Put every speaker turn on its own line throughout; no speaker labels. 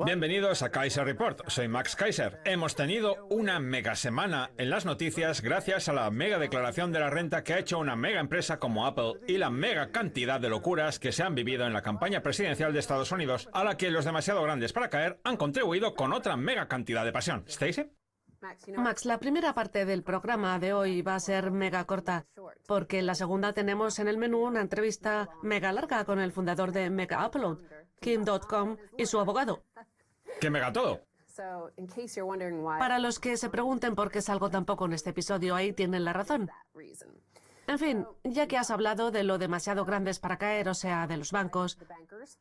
Bienvenidos a Kaiser Report, soy Max Kaiser. Hemos tenido una mega semana en las noticias gracias a la mega declaración de la renta que ha hecho una mega empresa como Apple y la mega cantidad de locuras que se han vivido en la campaña presidencial de Estados Unidos, a la que los demasiado grandes para caer han contribuido con otra mega cantidad de pasión. ¿Stacey?
Max, la primera parte del programa de hoy va a ser mega corta, porque en la segunda tenemos en el menú una entrevista mega larga con el fundador de Mega Upload, Kim.com, y su abogado.
¡Qué mega todo!
Para los que se pregunten por qué salgo tan poco en este episodio, ahí tienen la razón. En fin, ya que has hablado de lo demasiado grandes para caer, o sea, de los bancos,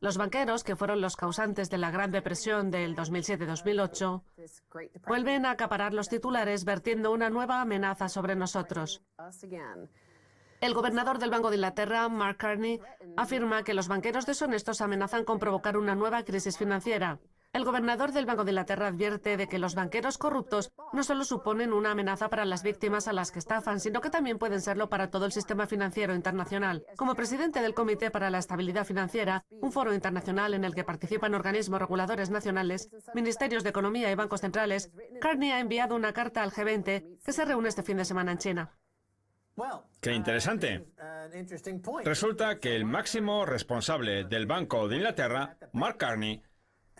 los banqueros, que fueron los causantes de la Gran Depresión del 2007-2008, vuelven a acaparar los titulares vertiendo una nueva amenaza sobre nosotros. El gobernador del Banco de Inglaterra, Mark Carney, afirma que los banqueros deshonestos amenazan con provocar una nueva crisis financiera. El gobernador del Banco de Inglaterra advierte de que los banqueros corruptos no solo suponen una amenaza para las víctimas a las que estafan, sino que también pueden serlo para todo el sistema financiero internacional. Como presidente del Comité para la Estabilidad Financiera, un foro internacional en el que participan organismos reguladores nacionales, ministerios de economía y bancos centrales, Carney ha enviado una carta al G20 que se reúne este fin de semana en China.
¡Qué interesante! Resulta que el máximo responsable del Banco de Inglaterra, Mark Carney,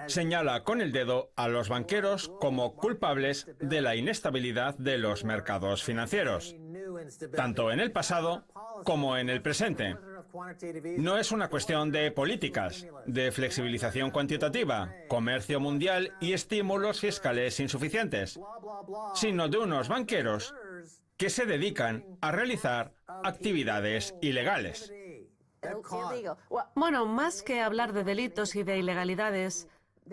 señala con el dedo a los banqueros como culpables de la inestabilidad de los mercados financieros, tanto en el pasado como en el presente. No es una cuestión de políticas, de flexibilización cuantitativa, comercio mundial y estímulos fiscales insuficientes, sino de unos banqueros que se dedican a realizar actividades ilegales.
Bueno, más que hablar de delitos y de ilegalidades,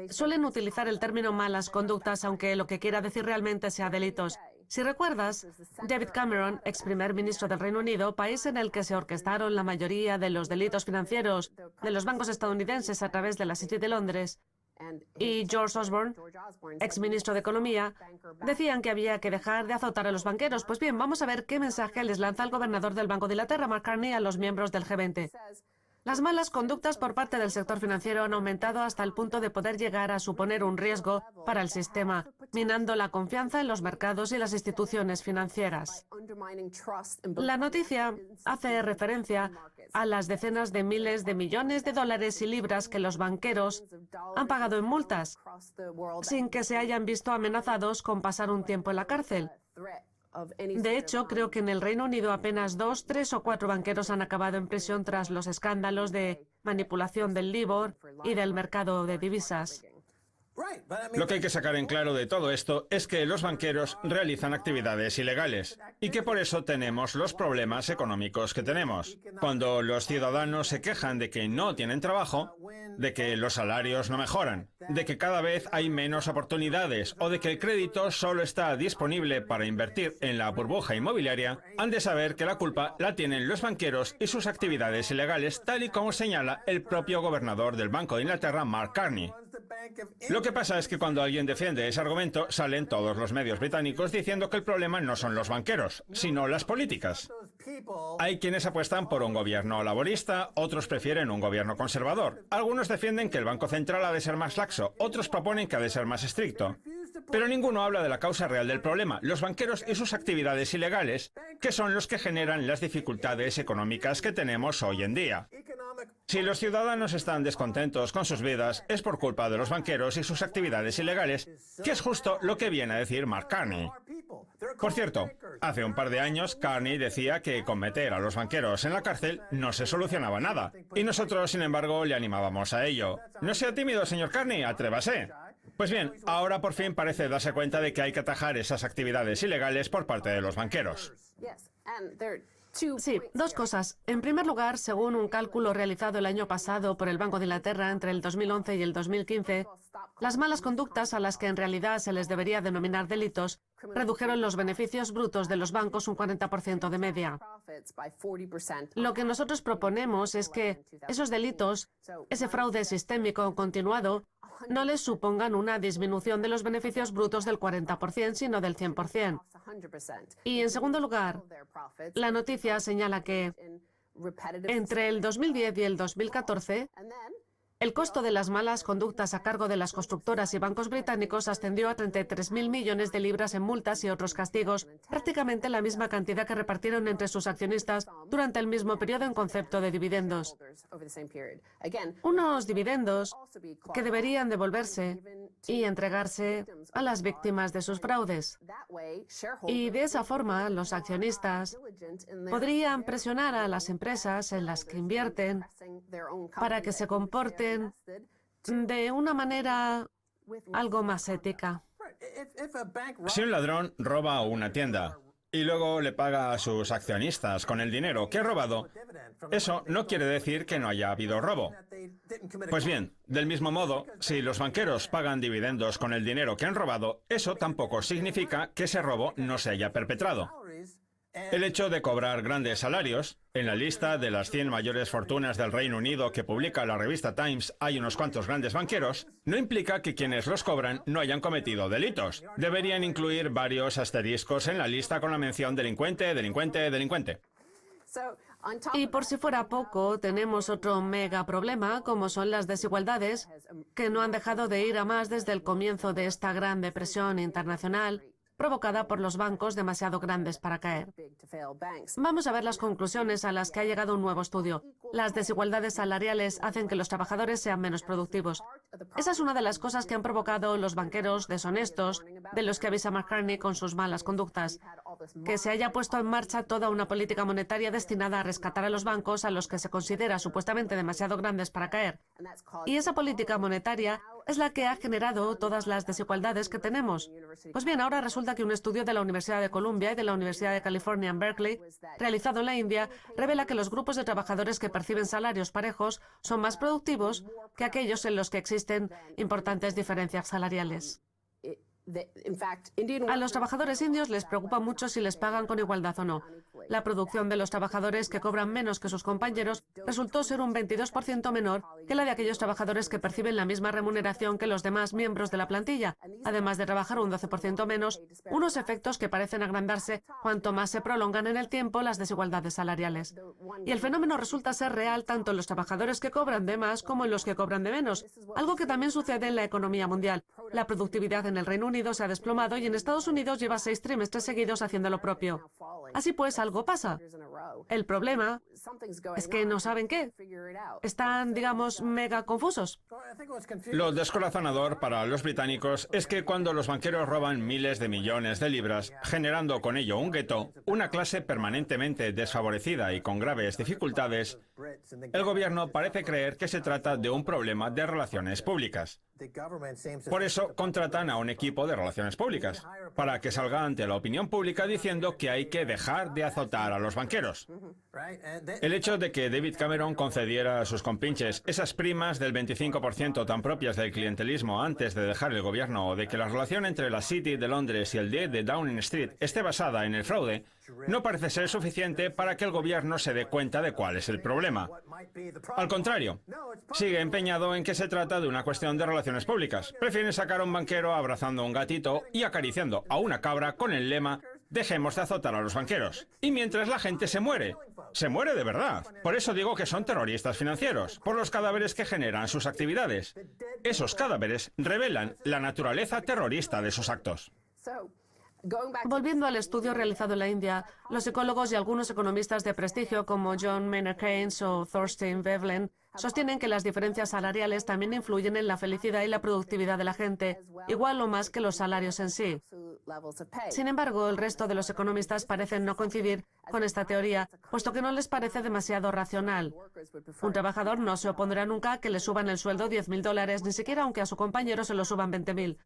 suelen utilizar el término malas conductas, aunque lo que quiera decir realmente sea delitos. Si recuerdas, David Cameron, ex primer ministro del Reino Unido, país en el que se orquestaron la mayoría de los delitos financieros de los bancos estadounidenses a través de la City de Londres, y George Osborne, ex ministro de Economía, decían que había que dejar de azotar a los banqueros. Pues bien, vamos a ver qué mensaje les lanza el gobernador del Banco de Inglaterra, Mark Carney, a los miembros del G20. Las malas conductas por parte del sector financiero han aumentado hasta el punto de poder llegar a suponer un riesgo para el sistema, minando la confianza en los mercados y las instituciones financieras. La noticia hace referencia a las decenas de miles de millones de dólares y libras que los banqueros han pagado en multas, sin que se hayan visto amenazados con pasar un tiempo en la cárcel. De hecho, creo que en el Reino Unido apenas 2, 3 o 4 banqueros han acabado en prisión tras los escándalos de manipulación del LIBOR y del mercado de divisas.
Lo que hay que sacar en claro de todo esto es que los banqueros realizan actividades ilegales y que por eso tenemos los problemas económicos que tenemos. Cuando los ciudadanos se quejan de que no tienen trabajo, de que los salarios no mejoran, de que cada vez hay menos oportunidades o de que el crédito solo está disponible para invertir en la burbuja inmobiliaria, han de saber que la culpa la tienen los banqueros y sus actividades ilegales, tal y como señala el propio gobernador del Banco de Inglaterra, Mark Carney. Lo que pasa es que cuando alguien defiende ese argumento, salen todos los medios británicos diciendo que el problema no son los banqueros, sino las políticas. Hay quienes apuestan por un gobierno laborista, otros prefieren un gobierno conservador. Algunos defienden que el Banco Central ha de ser más laxo, otros proponen que ha de ser más estricto. Pero ninguno habla de la causa real del problema, los banqueros y sus actividades ilegales, que son los que generan las dificultades económicas que tenemos hoy en día. Si los ciudadanos están descontentos con sus vidas, es por culpa de los banqueros y sus actividades ilegales, que es justo lo que viene a decir Mark Carney. Por cierto, hace un par de años Carney decía que con meter a los banqueros en la cárcel no se solucionaba nada, y nosotros, sin embargo, le animábamos a ello. No sea tímido, señor Carney, atrévase. Pues bien, ahora por fin parece darse cuenta de que hay que atajar esas actividades ilegales por parte de los banqueros.
Sí, dos cosas. En primer lugar, según un cálculo realizado el año pasado por el Banco de Inglaterra entre el 2011 y el 2015, las malas conductas, a las que en realidad se les debería denominar delitos, redujeron los beneficios brutos de los bancos un 40% de media. Lo que nosotros proponemos es que esos delitos, ese fraude sistémico continuado, no les supongan una disminución de los beneficios brutos del 40%, sino del 100%. Y en segundo lugar, la noticia señala que entre el 2010 y el 2014, el costo de las malas conductas a cargo de las constructoras y bancos británicos ascendió a 33.000 millones de libras en multas y otros castigos, prácticamente la misma cantidad que repartieron entre sus accionistas durante el mismo periodo en concepto de dividendos. Unos dividendos que deberían devolverse y entregarse a las víctimas de sus fraudes. Y de esa forma, los accionistas podrían presionar a las empresas en las que invierten para que se comporten de una manera algo más ética.
Si un ladrón roba una tienda y luego le paga a sus accionistas con el dinero que ha robado, eso no quiere decir que no haya habido robo. Pues bien, del mismo modo, si los banqueros pagan dividendos con el dinero que han robado, eso tampoco significa que ese robo no se haya perpetrado. El hecho de cobrar grandes salarios, en la lista de las 100 mayores fortunas del Reino Unido que publica la revista Times hay unos cuantos grandes banqueros, no implica que quienes los cobran no hayan cometido delitos. Deberían incluir varios asteriscos en la lista con la mención delincuente, delincuente, delincuente.
Y por si fuera poco, tenemos otro mega problema, como son las desigualdades, que no han dejado de ir a más desde el comienzo de esta gran depresión internacional, provocada por los bancos demasiado grandes para caer. Vamos a ver las conclusiones a las que ha llegado un nuevo estudio. Las desigualdades salariales hacen que los trabajadores sean menos productivos. Esa es una de las cosas que han provocado los banqueros deshonestos, de los que avisa McCartney con sus malas conductas. Que se haya puesto en marcha toda una política monetaria destinada a rescatar a los bancos a los que se considera supuestamente demasiado grandes para caer. Y esa política monetaria es la que ha generado todas las desigualdades que tenemos. Pues bien, ahora resulta que un estudio de la Universidad de Columbia y de la Universidad de California en Berkeley, realizado en la India, revela que los grupos de trabajadores que perciben salarios parejos son más productivos que aquellos en los que existen importantes diferencias salariales. A los trabajadores indios les preocupa mucho si les pagan con igualdad o no. La producción de los trabajadores que cobran menos que sus compañeros resultó ser un 22% menor que la de aquellos trabajadores que perciben la misma remuneración que los demás miembros de la plantilla, además de trabajar un 12% menos, unos efectos que parecen agrandarse cuanto más se prolongan en el tiempo las desigualdades salariales. Y el fenómeno resulta ser real tanto en los trabajadores que cobran de más como en los que cobran de menos, algo que también sucede en la economía mundial. La productividad en el Reino Unido se ha desplomado y en Estados Unidos lleva 6 trimestres seguidos haciendo lo propio. Así pues, algo pasa. El problema es que no saben qué. Están, digamos, mega confusos.
Lo descorazonador para los británicos es que cuando los banqueros roban miles de millones de libras, generando con ello un gueto, una clase permanentemente desfavorecida y con graves dificultades, el gobierno parece creer que se trata de un problema de relaciones públicas. Por eso contratan a un equipo de relaciones públicas, para que salga ante la opinión pública diciendo que hay que dejar de azotar a los banqueros. El hecho de que David Cameron concediera a sus compinches esas primas del 25% tan propias del clientelismo antes de dejar el gobierno, o de que la relación entre la City de Londres y el 10 de Downing Street esté basada en el fraude, no parece ser suficiente para que el gobierno se dé cuenta de cuál es el problema. Al contrario, sigue empeñado en que se trata de una cuestión de relaciones públicas. Prefieren sacar a un banquero abrazando a un gatito y acariciando a una cabra con el lema «Dejemos de azotar a los banqueros». Y mientras la gente se muere de verdad. Por eso digo que son terroristas financieros, por los cadáveres que generan sus actividades. Esos cadáveres revelan la naturaleza terrorista de sus actos.
Volviendo al estudio realizado en la India, los psicólogos y algunos economistas de prestigio como John Maynard Keynes o Thorstein Veblen sostienen que las diferencias salariales también influyen en la felicidad y la productividad de la gente, igual o más que los salarios en sí. Sin embargo, el resto de los economistas parecen no coincidir con esta teoría, puesto que no les parece demasiado racional. Un trabajador no se opondrá nunca a que le suban el sueldo $10.000, ni siquiera aunque a su compañero se lo suban $20.000.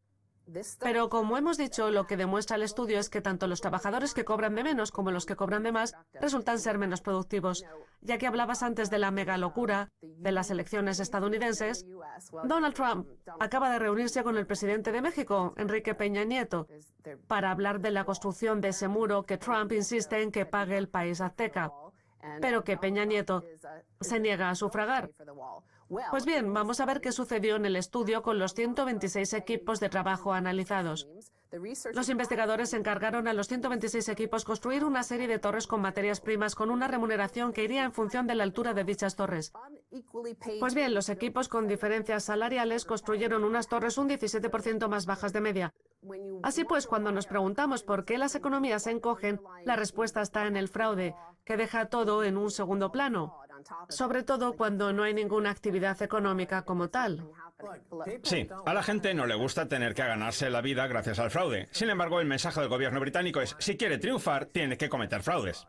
Pero, como hemos dicho, lo que demuestra el estudio es que tanto los trabajadores que cobran de menos como los que cobran de más resultan ser menos productivos. Ya que hablabas antes de la mega locura de las elecciones estadounidenses, Donald Trump acaba de reunirse con el presidente de México, Enrique Peña Nieto, para hablar de la construcción de ese muro que Trump insiste en que pague el país azteca, pero que Peña Nieto se niega a sufragar. Pues bien, vamos a ver qué sucedió en el estudio con los 126 equipos de trabajo analizados. Los investigadores encargaron a los 126 equipos construir una serie de torres con materias primas con una remuneración que iría en función de la altura de dichas torres. Pues bien, los equipos con diferencias salariales construyeron unas torres un 17% más bajas de media. Así pues, cuando nos preguntamos por qué las economías se encogen, la respuesta está en el fraude, que deja todo en un segundo plano, sobre todo cuando no hay ninguna actividad económica como tal.
Sí, a la gente no le gusta tener que ganarse la vida gracias al fraude. Sin embargo, el mensaje del gobierno británico es, si quiere triunfar, tiene que cometer fraudes.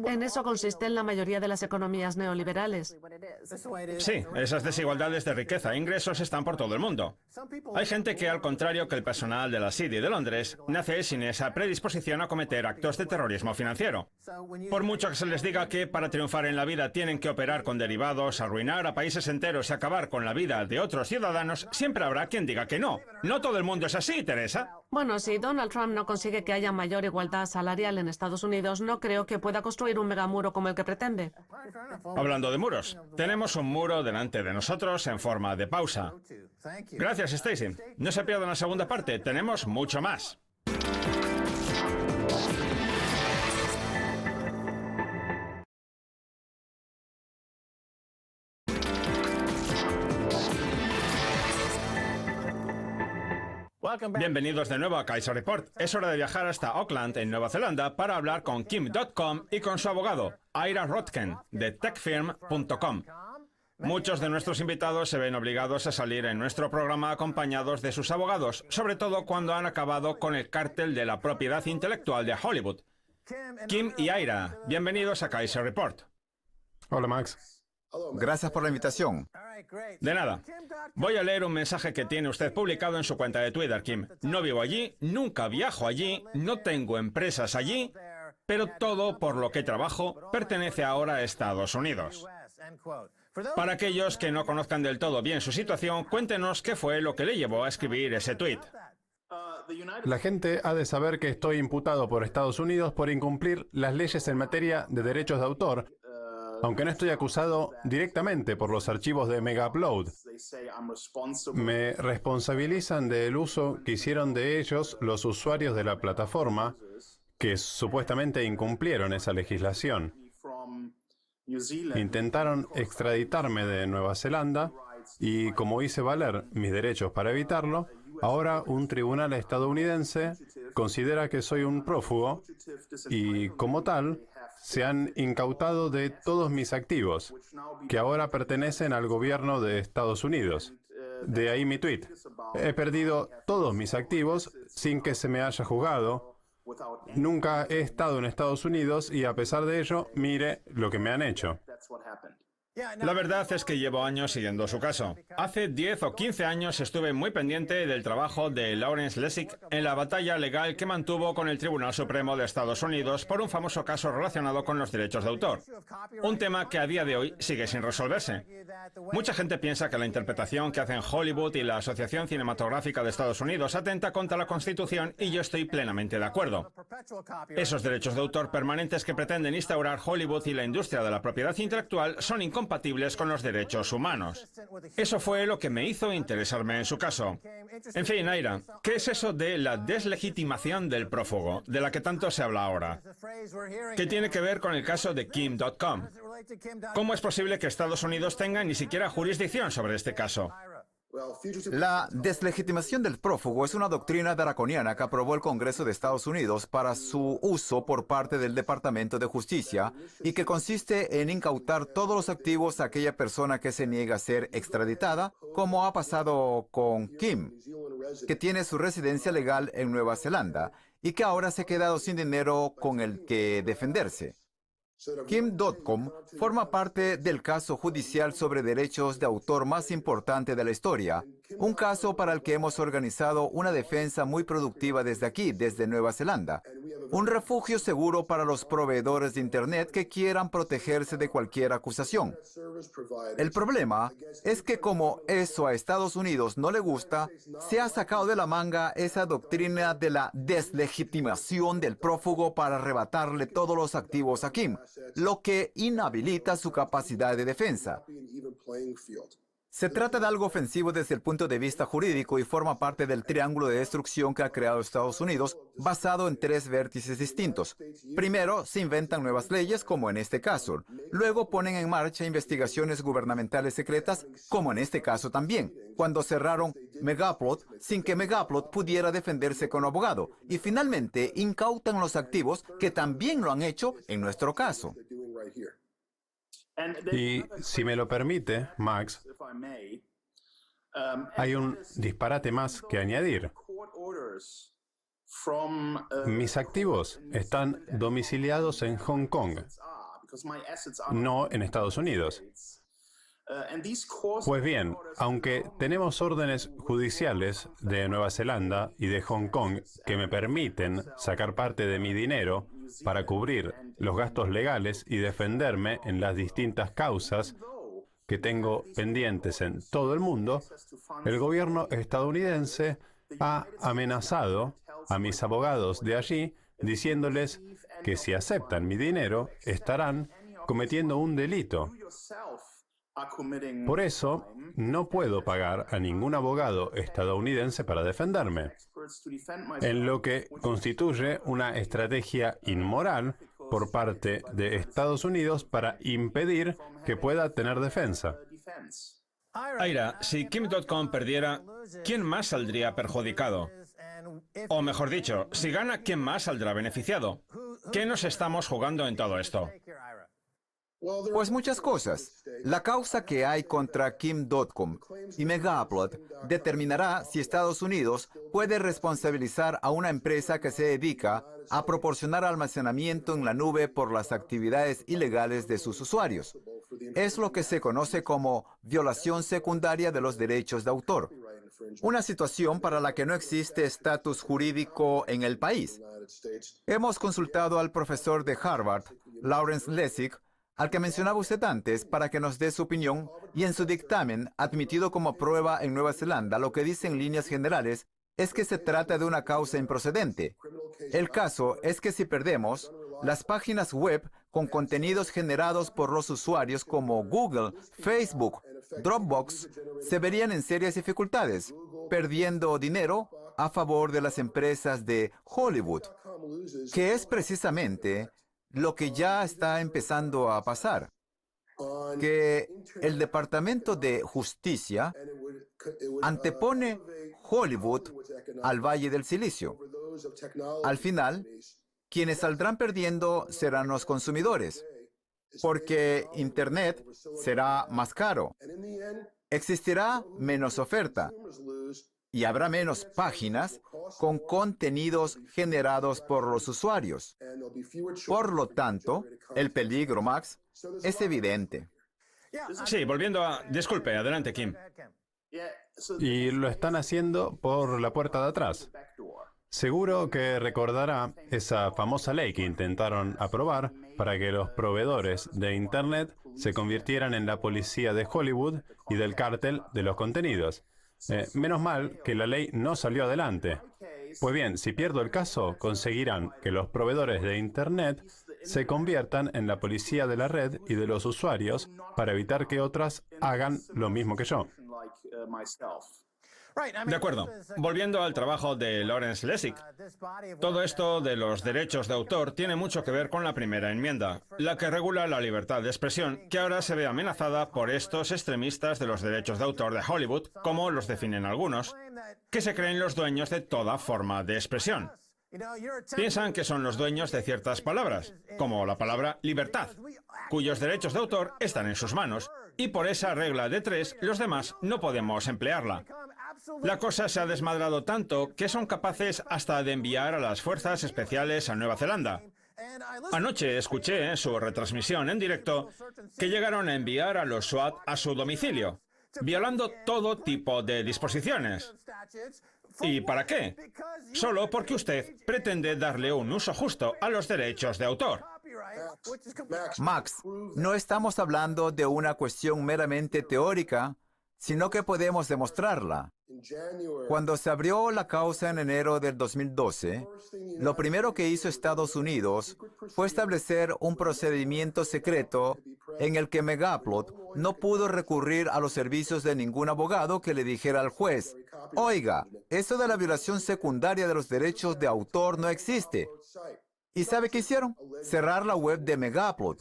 En eso consisten la mayoría de las economías neoliberales.
Sí, esas desigualdades de riqueza e ingresos están por todo el mundo. Hay gente que, al contrario que el personal de la City de Londres, nace sin esa predisposición a cometer actos de terrorismo financiero. Por mucho que se les diga que para triunfar en la vida tienen que operar con derivados, arruinar a países enteros y acabar con la vida de otros ciudadanos, siempre habrá quien diga que no. No todo el mundo es así, Teresa.
Bueno, si Donald Trump no consigue que haya mayor igualdad salarial en Estados Unidos, no creo que pueda construir un megamuro como el que pretende.
Hablando de muros, tenemos un muro delante de nosotros en forma de pausa. Gracias, Stacy. No se pierdan la segunda parte, tenemos mucho más. Bienvenidos de nuevo a Kaiser Report. Es hora de viajar hasta Auckland, en Nueva Zelanda, para hablar con Kim.com y con su abogado, Ira Rotken, de techfirm.com. Muchos de nuestros invitados se ven obligados a salir en nuestro programa acompañados de sus abogados, sobre todo cuando han acabado con el cártel de la propiedad intelectual de Hollywood. Kim y Ira, bienvenidos a Kaiser Report.
Hola, Max.
Gracias por la invitación.
De nada. Voy a leer un mensaje que tiene usted publicado en su cuenta de Twitter, Kim. No vivo allí, nunca viajo allí, no tengo empresas allí, pero todo por lo que trabajo pertenece ahora a Estados Unidos. Para aquellos que no conozcan del todo bien su situación, cuéntenos qué fue lo que le llevó a escribir ese tuit.
La gente ha de saber que estoy imputado por Estados Unidos por incumplir las leyes en materia de derechos de autor, aunque no estoy acusado directamente por los archivos de Mega Upload. Me responsabilizan del uso que hicieron de ellos los usuarios de la plataforma, que supuestamente incumplieron esa legislación. Intentaron extraditarme de Nueva Zelanda y, como hice valer mis derechos para evitarlo, ahora un tribunal estadounidense considera que soy un prófugo y, como tal, se han incautado de todos mis activos, que ahora pertenecen al gobierno de Estados Unidos. De ahí mi tuit. He perdido todos mis activos sin que se me haya juzgado. Nunca he estado en Estados Unidos y, a pesar de ello, mire lo que me han hecho.
La verdad es que llevo años siguiendo su caso. Hace 10 o 15 años estuve muy pendiente del trabajo de Lawrence Lessig en la batalla legal que mantuvo con el Tribunal Supremo de Estados Unidos por un famoso caso relacionado con los derechos de autor. Un tema que a día de hoy sigue sin resolverse. Mucha gente piensa que la interpretación que hacen Hollywood y la Asociación Cinematográfica de Estados Unidos atenta contra la Constitución y yo estoy plenamente de acuerdo. Esos derechos de autor permanentes que pretenden instaurar Hollywood y la industria de la propiedad intelectual son incompatibles con los derechos humanos. Eso fue lo que me hizo interesarme en su caso. En fin, Ira, ¿qué es eso de la deslegitimación del prófugo, de la que tanto se habla ahora? ¿Qué tiene que ver con el caso de Kim.com? ¿Cómo es posible que Estados Unidos tenga ni siquiera jurisdicción sobre este caso?
La deslegitimación del prófugo es una doctrina draconiana que aprobó el Congreso de Estados Unidos para su uso por parte del Departamento de Justicia y que consiste en incautar todos los activos a aquella persona que se niega a ser extraditada, como ha pasado con Kim, que tiene su residencia legal en Nueva Zelanda y que ahora se ha quedado sin dinero con el que defenderse. Kim.com forma parte del caso judicial sobre derechos de autor más importante de la historia, un caso para el que hemos organizado una defensa muy productiva desde aquí, desde Nueva Zelanda. un refugio seguro para los proveedores de Internet que quieran protegerse de cualquier acusación. El problema es que como eso a Estados Unidos no le gusta, se ha sacado de la manga esa doctrina de la deslegitimación del prófugo para arrebatarle todos los activos a Kim, lo que inhabilita su capacidad de defensa. Se trata de algo ofensivo desde el punto de vista jurídico y forma parte del triángulo de destrucción que ha creado Estados Unidos, basado en 3 vértices distintos. Primero, se inventan nuevas leyes, como en este caso. Luego ponen en marcha investigaciones gubernamentales secretas, como en este caso también, cuando cerraron Megaupload sin que Megaupload pudiera defenderse con abogado. Y finalmente, incautan los activos, que también lo han hecho en nuestro caso.
Y si me lo permite, Max, hay un disparate más que añadir. Mis activos están domiciliados en Hong Kong, no en Estados Unidos. Pues bien, aunque tenemos órdenes judiciales de Nueva Zelanda y de Hong Kong que me permiten sacar parte de mi dinero para cubrir los gastos legales y defenderme en las distintas causas que tengo pendientes en todo el mundo, el gobierno estadounidense ha amenazado a mis abogados de allí diciéndoles que si aceptan mi dinero estarán cometiendo un delito. Por eso, no puedo pagar a ningún abogado estadounidense para defenderme, en lo que constituye una estrategia inmoral por parte de Estados Unidos para impedir que pueda tener defensa.
Ira, si Kim.com perdiera, ¿quién más saldría perjudicado? O mejor dicho, si gana, ¿quién más saldrá beneficiado? ¿Qué nos estamos jugando en todo esto?
Pues muchas cosas. La causa que hay contra Kim.com y Megaupload determinará si Estados Unidos puede responsabilizar a una empresa que se dedica a proporcionar almacenamiento en la nube por las actividades ilegales de sus usuarios. Es lo que se conoce como violación secundaria de los derechos de autor. Una situación para la que no existe estatus jurídico en el país. Hemos consultado al profesor de Harvard, Lawrence Lessig, al que mencionaba usted antes, para que nos dé su opinión, y en su dictamen, admitido como prueba en Nueva Zelanda, lo que dice en líneas generales es que se trata de una causa improcedente. El caso es que si perdemos, las páginas web con contenidos generados por los usuarios como Google, Facebook, Dropbox, se verían en serias dificultades, perdiendo dinero a favor de las empresas de Hollywood, que es precisamente lo que ya está empezando a pasar, que el Departamento de Justicia antepone Hollywood al Valle del Silicio. Al final, quienes saldrán perdiendo serán los consumidores, porque Internet será más caro, existirá menos oferta y habrá menos páginas con contenidos generados por los usuarios. Por lo tanto, el peligro, Max, es evidente.
Sí, volviendo a... Disculpe, adelante, Kim.
Y lo están haciendo por la puerta de atrás. Seguro que recordará esa famosa ley que intentaron aprobar para que los proveedores de Internet se convirtieran en la policía de Hollywood y del cártel de los contenidos. Menos mal que la ley no salió adelante. Pues bien, si pierdo el caso, conseguirán que los proveedores de Internet se conviertan en la policía de la red y de los usuarios para evitar que otras hagan lo mismo que yo.
De acuerdo. Volviendo al trabajo de Lawrence Lessig, todo esto de los derechos de autor tiene mucho que ver con la primera enmienda, la que regula la libertad de expresión, que ahora se ve amenazada por estos extremistas de los derechos de autor de Hollywood, como los definen algunos, que se creen los dueños de toda forma de expresión. Piensan que son los dueños de ciertas palabras, como la palabra libertad, cuyos derechos de autor están en sus manos, y por esa regla de 3, los demás no podemos emplearla. La cosa se ha desmadrado tanto que son capaces hasta de enviar a las fuerzas especiales a Nueva Zelanda. Anoche escuché en su retransmisión en directo que llegaron a enviar a los SWAT a su domicilio, violando todo tipo de disposiciones. ¿Y para qué? Solo porque usted pretende darle un uso justo a los derechos de autor.
Max, no estamos hablando de una cuestión meramente teórica, sino que podemos demostrarla. Cuando se abrió la causa en enero del 2012, lo primero que hizo Estados Unidos fue establecer un procedimiento secreto en el que Megaupload no pudo recurrir a los servicios de ningún abogado que le dijera al juez: oiga, eso de la violación secundaria de los derechos de autor no existe. ¿Y sabe qué hicieron? Cerrar la web de Megaupload.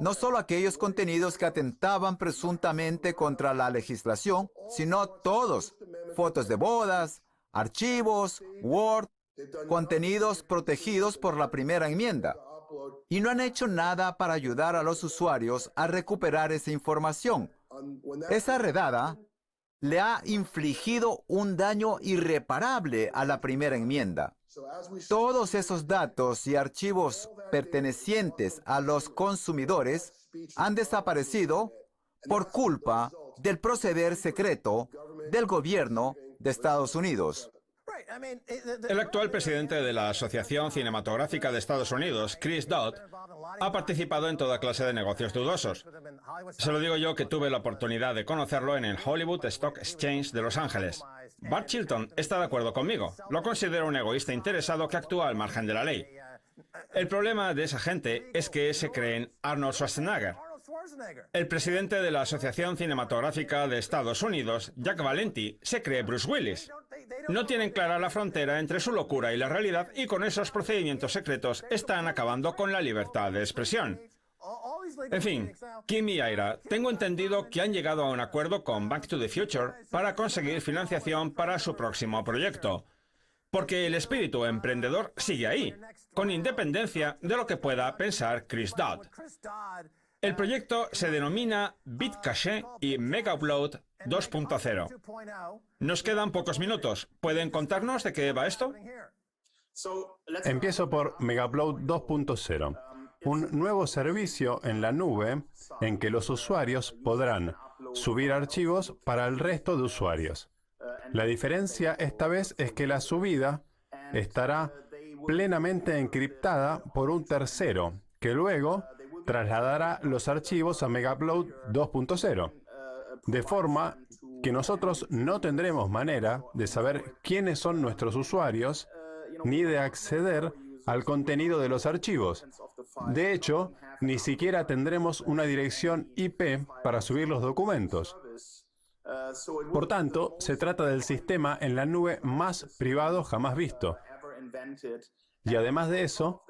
No solo aquellos contenidos que atentaban presuntamente contra la legislación, sino todos. Fotos de bodas, archivos, Word, contenidos protegidos por la primera enmienda. Y no han hecho nada para ayudar a los usuarios a recuperar esa información. Esa redada le ha infligido un daño irreparable a la primera enmienda. Todos esos datos y archivos pertenecientes a los consumidores han desaparecido por culpa del proceder secreto del gobierno de Estados Unidos.
El actual presidente de la Asociación Cinematográfica de Estados Unidos, Chris Dodd, ha participado en toda clase de negocios dudosos. Se lo digo yo, que tuve la oportunidad de conocerlo en el Hollywood Stock Exchange de Los Ángeles. Bart Chilton está de acuerdo conmigo. Lo considero un egoísta interesado que actúa al margen de la ley. El problema de esa gente es que se creen Arnold Schwarzenegger. El presidente de la Asociación Cinematográfica de Estados Unidos, Jack Valenti, se cree Bruce Willis. No tienen clara la frontera entre su locura y la realidad, y con esos procedimientos secretos están acabando con la libertad de expresión. En fin, Kim y Ira, tengo entendido que han llegado a un acuerdo con Back to the Future para conseguir financiación para su próximo proyecto. Porque el espíritu emprendedor sigue ahí, con independencia de lo que pueda pensar Chris Dodd. El proyecto se denomina BitCache y Megaupload 2.0. Nos quedan pocos minutos. ¿Pueden contarnos de qué va esto?
Empiezo por Megaupload 2.0, un nuevo servicio en la nube en que los usuarios podrán subir archivos para el resto de usuarios. La diferencia esta vez es que la subida estará plenamente encriptada por un tercero, que luego trasladará los archivos a Megaupload 2.0, de forma que nosotros no tendremos manera de saber quiénes son nuestros usuarios ni de acceder al contenido de los archivos. De hecho, ni siquiera tendremos una dirección IP para subir los documentos. Por tanto, se trata del sistema en la nube más privado jamás visto. Y además de eso,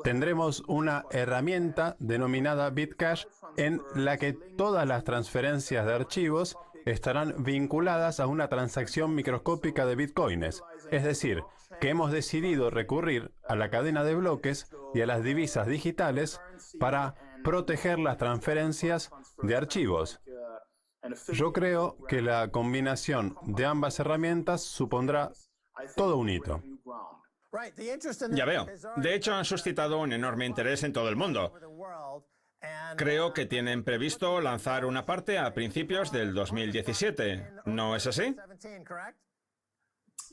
tendremos una herramienta denominada BitCache en la que todas las transferencias de archivos estarán vinculadas a una transacción microscópica de bitcoins. Es decir, que hemos decidido recurrir a la cadena de bloques y a las divisas digitales para proteger las transferencias de archivos. Yo creo que la combinación de ambas herramientas supondrá todo un hito.
Ya veo. De hecho, han suscitado un enorme interés en todo el mundo. Creo que tienen previsto lanzar una parte a principios del 2017. ¿No es así?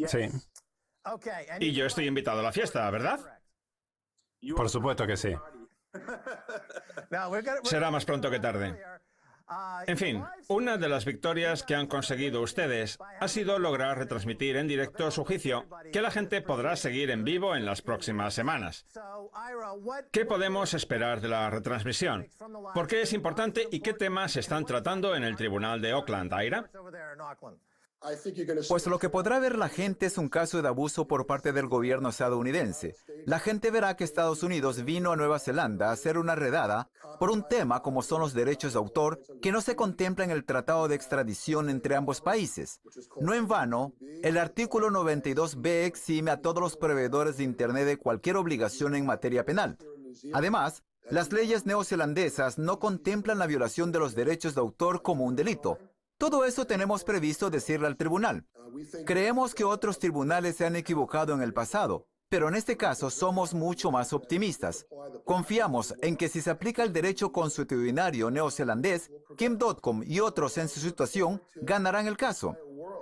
Sí,
Y yo estoy invitado a la fiesta, ¿verdad?
por supuesto que sí.
Será más pronto que tarde. En fin, una de las victorias que han conseguido ustedes ha sido lograr retransmitir en directo su juicio, que la gente podrá seguir en vivo en las próximas semanas. ¿Qué podemos esperar de la retransmisión? ¿Por qué es importante y qué temas se están tratando en el Tribunal de Oakland, Ira?
Pues lo que podrá ver la gente es un caso de abuso por parte del gobierno estadounidense. La gente verá que Estados Unidos vino a Nueva Zelanda a hacer una redada por un tema como son los derechos de autor que no se contempla en el tratado de extradición entre ambos países. No en vano, el artículo 92B exime a todos los proveedores de Internet de cualquier obligación en materia penal. Además, las leyes neozelandesas no contemplan la violación de los derechos de autor como un delito. Todo eso tenemos previsto decirle al tribunal. Creemos que otros tribunales se han equivocado en el pasado, pero en este caso somos mucho más optimistas. Confiamos en que si se aplica el derecho consuetudinario neozelandés, Kim.com y otros en su situación ganarán el caso.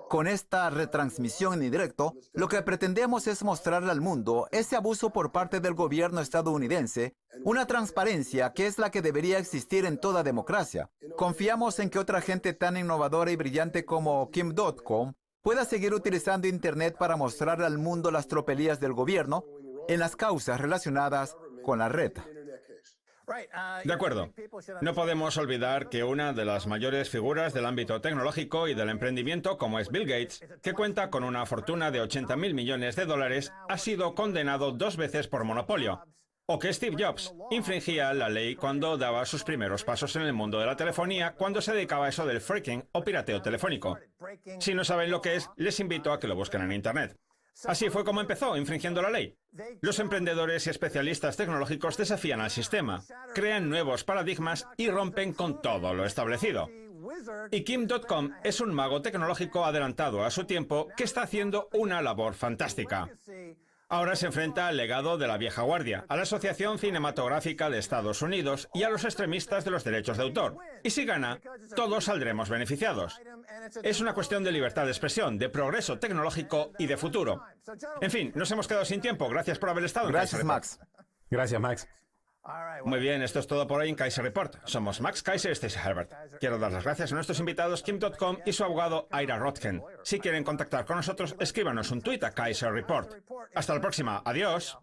Con esta retransmisión en directo, lo que pretendemos es mostrarle al mundo ese abuso por parte del gobierno estadounidense, una transparencia que es la que debería existir en toda democracia. Confiamos en que otra gente tan innovadora y brillante como Kim Dotcom pueda seguir utilizando Internet para mostrar al mundo las tropelías del gobierno en las causas relacionadas con la red.
De acuerdo. No podemos olvidar que una de las mayores figuras del ámbito tecnológico y del emprendimiento, como es Bill Gates, que cuenta con una fortuna de 80.000 millones de dólares, ha sido condenado 2 veces por monopolio. O que Steve Jobs infringía la ley cuando daba sus primeros pasos en el mundo de la telefonía, cuando se dedicaba a eso del phreaking o pirateo telefónico. Si no saben lo que es, les invito a que lo busquen en Internet. Así fue como empezó, infringiendo la ley. Los emprendedores y especialistas tecnológicos desafían al sistema, crean nuevos paradigmas y rompen con todo lo establecido. Y Kim Dotcom es un mago tecnológico adelantado a su tiempo que está haciendo una labor fantástica. Ahora se enfrenta al legado de la vieja guardia, a la Asociación Cinematográfica de Estados Unidos y a los extremistas de los derechos de autor. Y si gana, todos saldremos beneficiados. Es una cuestión de libertad de expresión, de progreso tecnológico y de futuro. En fin, nos hemos quedado sin tiempo. Gracias por haber estado en
Gracias,
Kaiser
Max.
Gracias, Max.
Muy bien, esto es todo por hoy en Kaiser Report. Somos Max Kaiser y Stacey Herbert. Quiero dar las gracias a nuestros invitados Kim Dotcom y su abogado Ira Rotken. Si quieren contactar con nosotros, escríbanos un tuit a Kaiser Report. Hasta la próxima. Adiós.